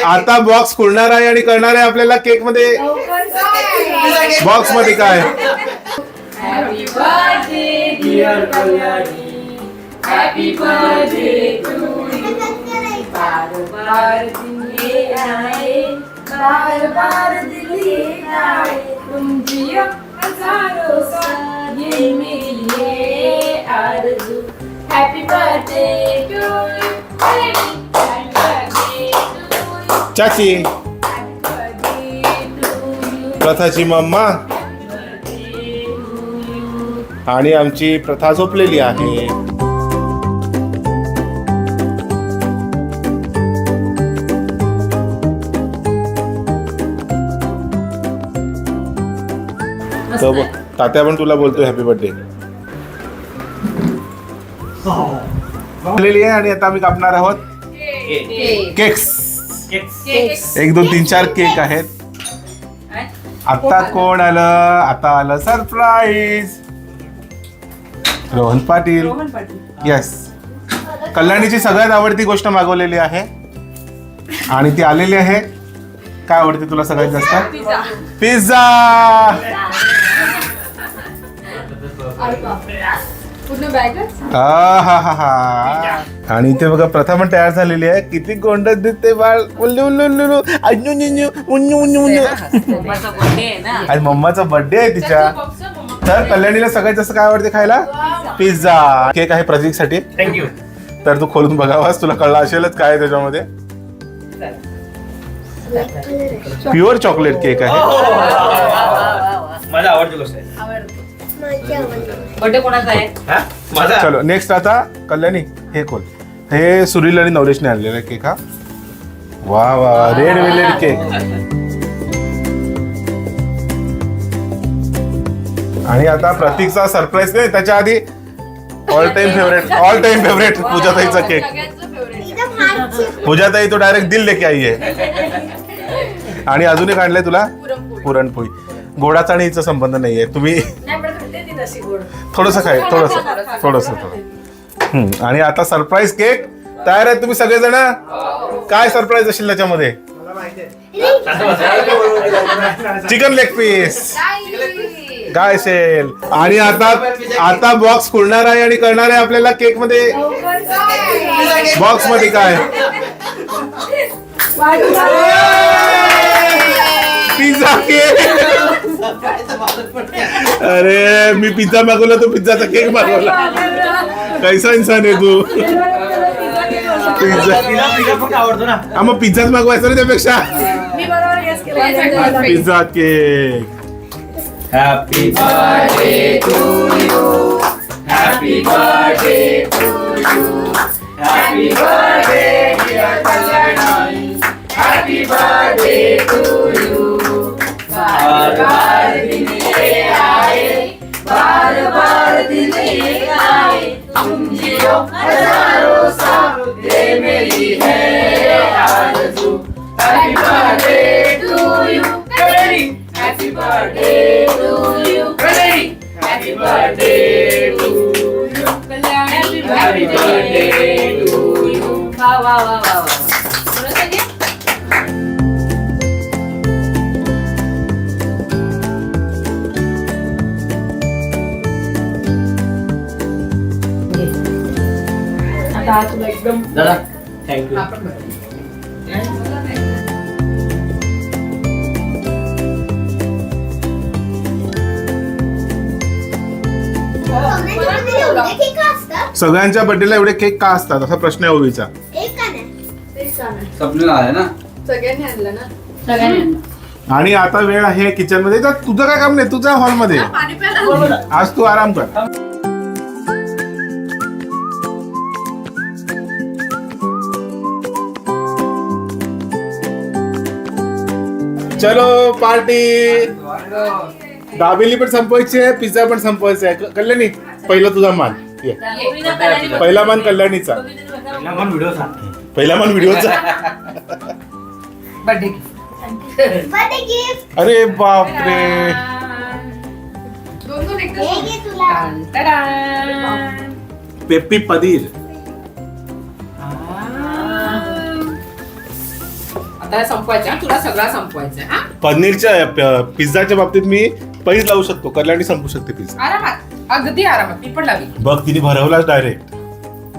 आता बॉक्स खोलणार आहे आणि करणार आहे आपल्याला केक मध्ये. बॉक्स मध्ये काय? Happy birthday dear Kalyani, happy birthday to you. बार बार दिन ये आए, बार बार दिल ये आए, तुम जियो हजारों साल, ये मेरी है आरज़ू. Happy birthday to you, happy birthday to you, चाची हॅपी बर्थडे टू यू, प्रथाची मम्मा आणि आमची प्रथा झोपलेली आहे. तर बघ, तात्या पण तुला बोलतोय हॅपी बर्थडे. झालेली आहे आणि आता आम्ही कापणार आहोत केक्स. 1 2 3 4 केक आहेत. आता कोण आलं? आता आलं सरप्राईज. रोहन पाटील. येस, कल्याणीची सगळ्यात आवडती गोष्ट मागवलेली आहे आणि ती आलेली आहे. काय आवडते तुला सगळ्यात जास्त? पिझ्झा. आणि इथे बघा प्रथा पण तयार झालेली आहे. किती गोंडस दिसते बाळ. आणि मम्माचा बर्थडे आहे तिच्या. तर कल्याणीला सगळ्यात जास्त काय आवडते खायला? पिझ्झा. केक आहे प्रतीक साठी. थँक्यू. तर तू खोलून बघावास, तुला कळलं असेलच काय त्याच्यामध्ये. प्युअर चॉकलेट केक आहे. माझा आवडती गोष्ट आहे. बर्थडे कोणाचा आहे? माझा. चलो नेक्स्ट. आता कल्याणी हे खोल. हे सुनील आणि नवलेशने आणलेला केक. हा वा वा, रेड वेलेट केक. आणि आता प्रतीकचा सरप्राईज नाही, त्याच्या आधी ऑल टाइम फेवरेट पूजाताईचा केक. पूजाताई तो डायरेक्ट दिल लेके आई आहे. आणि अजून एक आणलंय तुला पुरणपोळी. गोडाचा आणि हिचा संबंध नाहीये. तुम्ही थोडस खाय, थोडस. आणि आता सरप्राईज केक तयार आहे. तुम्ही सगळेजण काय सरप्राईज असेल त्याच्यामध्ये? चिकन लेग पीस काय असेल? आणि आता बॉक्स खोलणार आहे आणि करणार आहे आपल्याला केक मध्ये. बॉक्स मध्ये काय? Pizza cake. अरे मी पिझ्झा मागवला, तो पिझ्झाचा केक मागवला. कैसा इंसान आहे तू. पिझ्झा आवडतो ना. हा मग पिझ्झाच मागवायचा ना त्यापेक्षा. Pizza cake. Happy birthday to you, happy birthday to you, happy birthday dear Kalyani, happy birthday to you. बार बार दिन ये आए, बार बार दिन ये आए, तुम जियो हजारों साल, ये मेरी है आरज़ू. Happy birthday to you Kalyani, happy birthday to you Kalyani, happy birthday to you Kalyani, happy birthday to you. वा वा वा वा वा. आता तुला एकदम दादा थँक्यू. सगळ्यांच्या बर्थडेला एवढे केक का असतात असा प्रश्न आहे ओवीचा. स्वप्नीला आहे ना. सगळ्यांनी आणलं ना. सगळ्यांनी. आणि आता वेळ आहे किचन मध्ये. तर तुझं काय काम नाही, तुझा हॉल मध्ये. आज तू आराम कर. चलो पार्टी. दाबेली पण संपवायची आहे, पिझ्झा पण संपवायचा आहे. कल्याणी पहिला तुझा मान. ये. पहिला मान कल्याणीचा. पहिला मान व्हिडिओचा. बर्थडे अरे बापरे. पेप्पी पनीर. आता संपवायचा तुला सगळा संपवायचा हा पनीरच्या पिझ्झाच्या बाबतीत मी पैस लावू शकतो, कल्याणी संपू शकते पिझ्झा. आरामात अगदी आरामात मी पण लावी बघ तिने भरवलाच डायरेक्ट.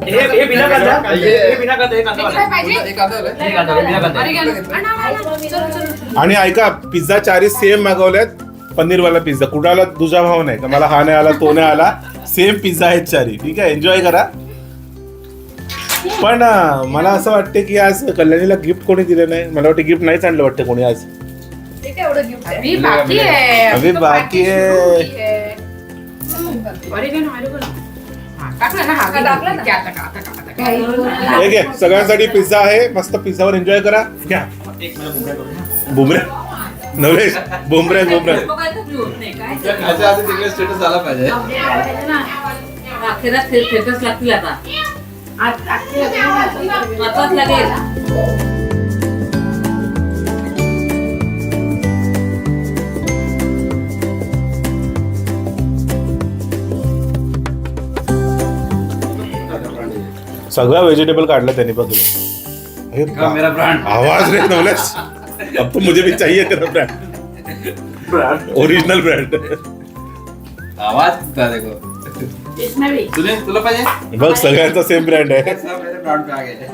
हे बिना कांदा हे बिना कांदा हे कांदा काय वाला. पाहिजे हे कांदा बिना कांदा. अरे गेलो. चल, चल, चल. आणि ऐका, पिझ्झा चारही सेम मागवल्यात. पनीरवाला पिझ्झा कुणाला तुझा भाव नाही का, मला हा नाही आला तो नाही आला, सेम पिझ्झा आहेत चारी. ठीक आहे, एन्जॉय करा. पण मला असं वाटतं की आज कल्याणीला गिफ्ट कोणी दिलं नाही. मला वाटतं गिफ्ट नाहीच आणलं वाटतं कोणी आज. अभी बाकी है अभी तो बाकी है. सुरू है. अरे गेलो, अरे गेलो. हा, टाकलं ना हा टाकलं ना आता का आता का आता का हे घे, सगळ्यांसाठी पिझ्झा आहे. मस्त पिझ्झावर एन्जॉय करा. घ्या एक मला बुमऱ्या करून. बुमऱ्या नवलेश, बुमऱ्या बुमऱ्या. काय तर होत नाही काय अच्छा आता तिकडे स्टेटस आला पाहिजे. अखेरात फेकच लागतील आता आताच लागेल. सगळं व्हेजिटेबल काढलं त्यांनी बघ. हे का मेरा ब्रांड. आवाज रे नवलेश, अब तो मुझे भी चाहिए तेरा ब्रांड, ओरिजिनल ब्रांड. आवाज था देखो. तुला पाहिजे. बघ सगळ्यांचा सेम ब्रँड आहे. सब मेरे ब्रांड पे आ गए.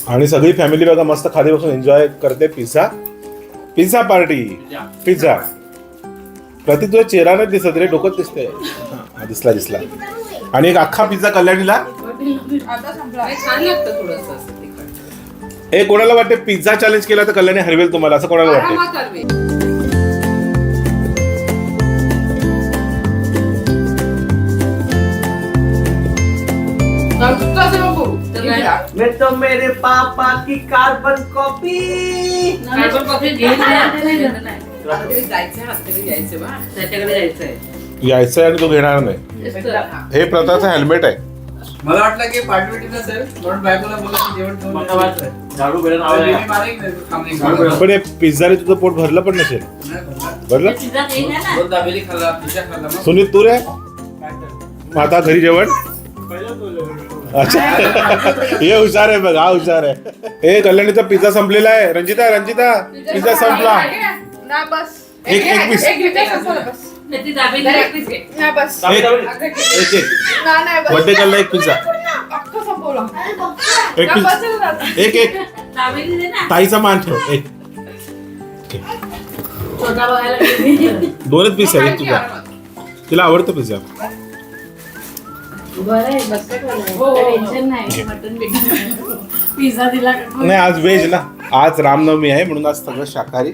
आणि सगळी फॅमिली बघा मस्त खाली बसून एन्जॉय करते. Pizza pizza party pizza. Prateek तुझा चेहरा नाही दिसत रे, डोकं दिसतंय. हा, दिसला दिसला. आणि एक अख्खा पिझ्झा कल्याणीला. आता संपला हे छान लागतं थोडंसं असं तिखट. हे कोणाला वाटते पिझ्झा चॅलेंज केला तर कल्याणी हरवेल तुम्हाला, असं कोणाला वाटते? आरामात हरवे. नुसतं असं नको करू. तर काय? इकडा. मैं तो मेरे पापा की कार्बन कॉपी. कार्बन कॉफी घेत नाही रात्री जायचं रात्री जायचं बा त्याच्याकडे जायचंय यायचं आणि तो घेणार नाही. तेच तर. हे प्रताचं हेल्मेट आहे. मला वाटलं की पार्टी नसेल म्हणून बायकोला बोलला की जेवण ठेवून मला वाटलं झाडू बेडून मी आवडला. मारेन नाही, काम नाही करणार. पण हे पिझ्झाने तुझं पोट भरलं पण नसेल. नाही करणार. भरलं? पिझ्झा घेईन ना. दोन दाबेली खाल्ला पिझ्झा खाल्ला मग सुनील तू रे मग आता घरी जेवण. अच्छा हे हुशार आहे बघ, हा हुशार आहे. हे कल्याणीचा पिझ्झा संपलेला आहे. रंजिता रंजिता पिझ्झा संपला. ना बस एक piece. एक piece संपवलं बस. त्याची दाबेली जरा आहे. एक piece घे. ना बस एक एक एक ना नाही बस बर्थडे केला एक पिझ्झा. अख्खं संपवलं एक ना पिझ्झा बस आहे ना. एक एक दाबेली दे ना. ताईचा मान ठेव. एक छोटा बघायला गेली. दोनच पीस आहे तुझा. तिला आवडतो पिझ्झा. बरं आहे, बसत मला. हो. टेन्शन नाही. मटण बिटन. पिझ्झा दिला का? नाही आज व्हेज ना, आज रामनवमी आहे म्हणून आज सगळं शाकाहारी.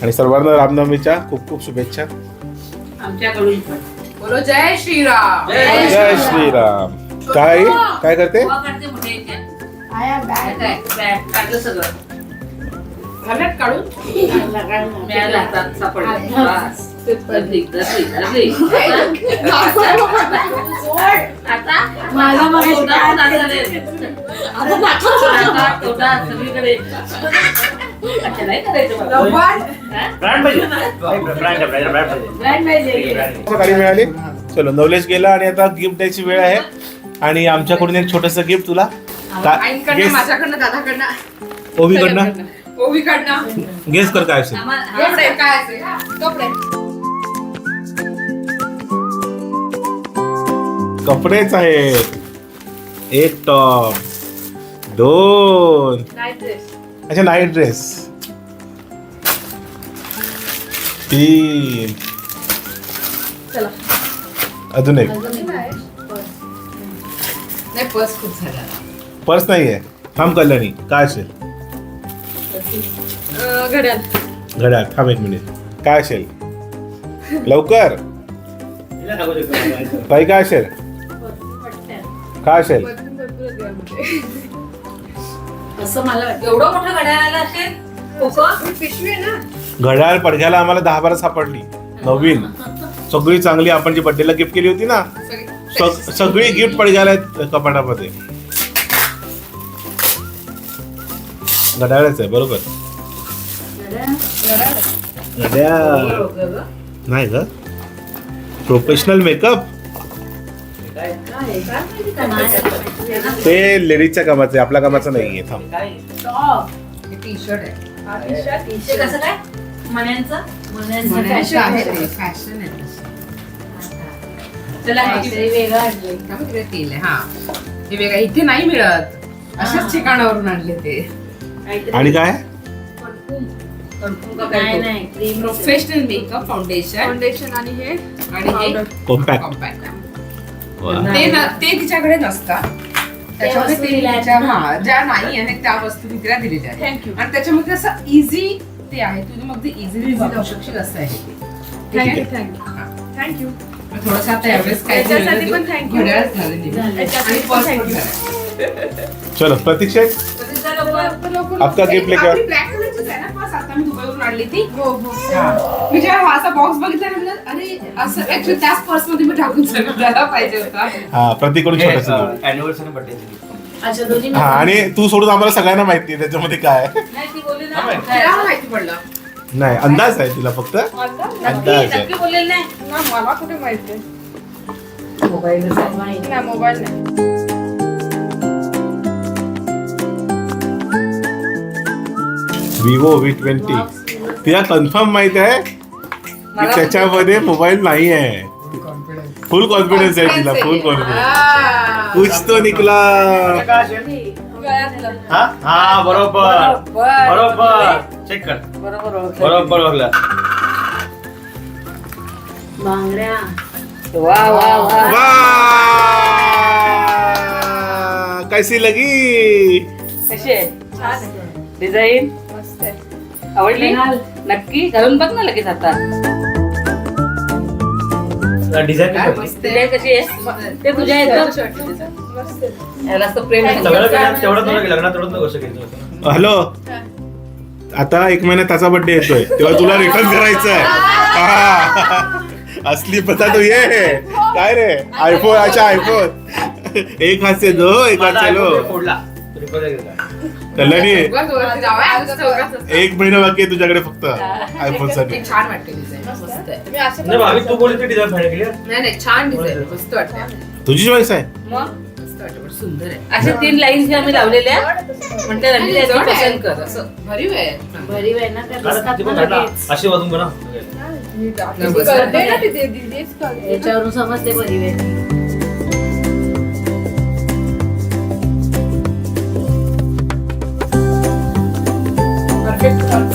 आणि सर्वांना रामनवमीच्या खूप खूप शुभेच्छा. आमच्याकडून पण. बोलो जय श्रीराम. जय श्रीराम. काय काय करते? गोवा काढते मोठ्या याच्यात. काय? बॅग काढलं सगळं. घालत काढून मिळालं हातात सापडलं. बस. धरली, धरली, धरली. आता माझा मग तोंडात नाचायला. नाकात, तोंडात, सगळीकडे. अच्छा, नाही करायचं मला. लवकर. हा? ब्रँड पाहिजे. ब्रँड पाहिजे. ब्रँड पाहिजे. गाडी मिळाली. चलो नवलेश गेला आणि आता गिफ्ट द्यायची वेळ आहे. आणि आमच्याकडून एक छोटस गिफ्ट तुला. आईंकडनं माझ्याकडनं दादाकडनं ओवीकडनं ओवीकडनं गेस कर काय असेल. कपडे काय असेल कपडे कपडेच आहेत. एक टॉप, दोन अच्छा नाईट ड्रेस, तीन, चला अजून एक. नाही पर्स खूप झाला. पर्स नाहीये. थांब कल्याणी काय असेल. घड्याळ घड्याळ. थांब एक मिनिट. काय असेल लवकर. हिला टाकू शकतो. ताई काय असेल. काय असेल. असं मला वाटतं. एवढं मोठं घड्याळ असेल. खोकं? पिशवी आहे ना. घड्याळ पडघ्याला आम्हाला 10-12 सापडली नवीन, सगळी चांगली. आपण जी बर्थडेला गिफ्ट केली होती ना, सगळी गिफ्ट पडघ्याला आहेत कपाटामध्ये. घड्याळच आहे बरोबर. घड्याळ नाही ग. प्रोफेशनल मेकअप ते लेडीजच्या कामाचं आहे, आपल्या कामाचं नाहीये. थांब. टी शर्ट आहे ते कसं काय मण्यांचं मण्याचं आहे ते, फॅशन आहे तसं. चला वेगळं आणलं तिकडे तेल आहे. हा हे वेगळं इथे नाही मिळत, अशाच ठिकाणावरून आणले ते. आणि काय नाही क्रीम प्रोफेशनल मेकअप फाउंडेशन आणि हे कॉम्पॅक्ट कॉम्पॅक्ट ते तिच्याकडे नसतात. त्याच्यामध्ये वस्तू ते दिल्या आहेत. तिच्या- हा, ज्या नाही आहेत त्या वस्तू मी तिला दिलेल्या आहेत. Thank you. आणि त्याच्यामध्ये असं इझी ते आहे, तुम्ही मग ते इझिली जाऊ शकशील असं आहे ते. ठीक आहे? हा. थँक्यू मग थोडंसं आता यावेळेस काय त्याच्यासाठी पण thank you. घड्याळच घालून झालं. आणि पर्स पण घाला. चलो प्रतीक शेठ आपका gift लेके आओ. आपली black कलरचीच आहे ना पर्स, आता मी दुबईवरून आणली ती. हा. मी जेव्हा हा असा बॉक्स बघितला ना, म्हणलं, अरे असं ऍक्च्युअली त्याच पर्स मध्ये मी टाकून सगळं पाहिजे होता. हा प्रतीकडून छोटस अॅनिव्हर्सरी बर्थडे अच्छा दोन्ही हा आणि तू सोडून आम्हाला सगळ्यांना माहिती आहे त्याच्यामध्ये काय आहे. नाही ती बोलली ना तिला माहिती पडलं. नाही अंदाज आहे तिला फक्त अंदाज आहे. नक्की बोललेली नाही मला कुठे माहिती मोबाईल नाही, मोबाईल नाही. विवो V20 तिला कन्फर्म माहित आहे की त्याच्यामध्ये मोबाईल नाही आहे. फुल कॉन्फिडन्स आहे तिला, फुल कॉन्फिडन्स. कुछ तो निकला. हा हा बरोबर बरोबर चेक कर बरोबर बघला बांगड्या वा वा वा वाह! कैसी लगी कशी आहे डिझाईन आवडली नक्की घालून बघ ना लगेच आता डिझाईन काय मस्त आहे. डिझाईन कशी आहे ते तुझ्या येतं याला असं प्रेम सगळं केलं तेवढं तुला लग्नात तेवढं गोष्ट केली. हॅलो आता 1 महिन्यात त्याचा बर्थडे येतोय तेव्हा तुला रिटर्न करायचं आहे. हा. असली पता तो ये काय रे आयफोन. अच्छा आयफोन एक हात से दो एक हात से लो. फोडला रिपेअर केला. कल्याणी उगाच वरती जाऊया, आज चौघात. 1 महिना बाकी आहे तुझ्याकडे फक्त आयफोन साठी. ते छान वाटते डिझाईन, मस्त आहे. नाही भाभी तू बोलली डिझाईन फायनल केली नाही नाही छान डिझाईन, मस्त वाटते. तुझी चॉईस आहे. मग मस्त वाटते, पण सुंदर आहे. असे 3 लाईन्स आम्ही लावलेल्या म्हणते रंजित याची जड आहे. पसंत कर असं भरीव आहे. भरीव आहे ना त्या कारण दिसतात ती ना पण काढला. लगेच. अशी वाजून बना याच्यावरून समजते भरीव आहे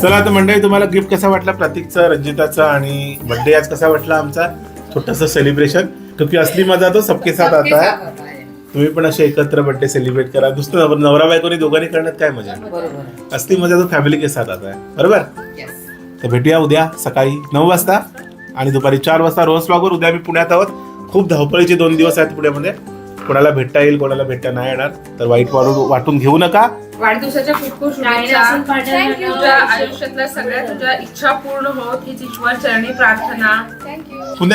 चला आता मंडळी तुम्हाला गिफ्ट कसा वाटला प्रतीकचा रंजिताचा आणि बर्थडे आज कसा वाटला आमचा छोटस सेलिब्रेशन. क्योंकि असली मजा तो सबके साथ आता है. तुम्ही पण असे एकत्र बर्थडे सेलिब्रेट करा. नुसतं नवरा बायकोनी दोघांनी करण्यात काय मजा. बरोबर असली मजा तो फॅमिली के साथ आता है. बरोबर. तर भेटूया उद्या सकाळी 9 वाजता आणि दुपारी 4 वाजता रोज व्लॉगवर. उद्या मी पुण्यात आहोत. खूप धावपळीचे 2 दिवस आहेत पुण्यामध्ये. कोणाला भेटता येईल कोणाला भेटता नाही येणार तर वाईट वाटून घेऊ नका. वाढदिवसाच्या खूप खूप शुभेच्छा. तुझ्या आयुष्यातल्या सगळ्या तुझ्या इच्छा पूर्ण होत हीच ईश्वर चरणी प्रार्थना. पुन्हा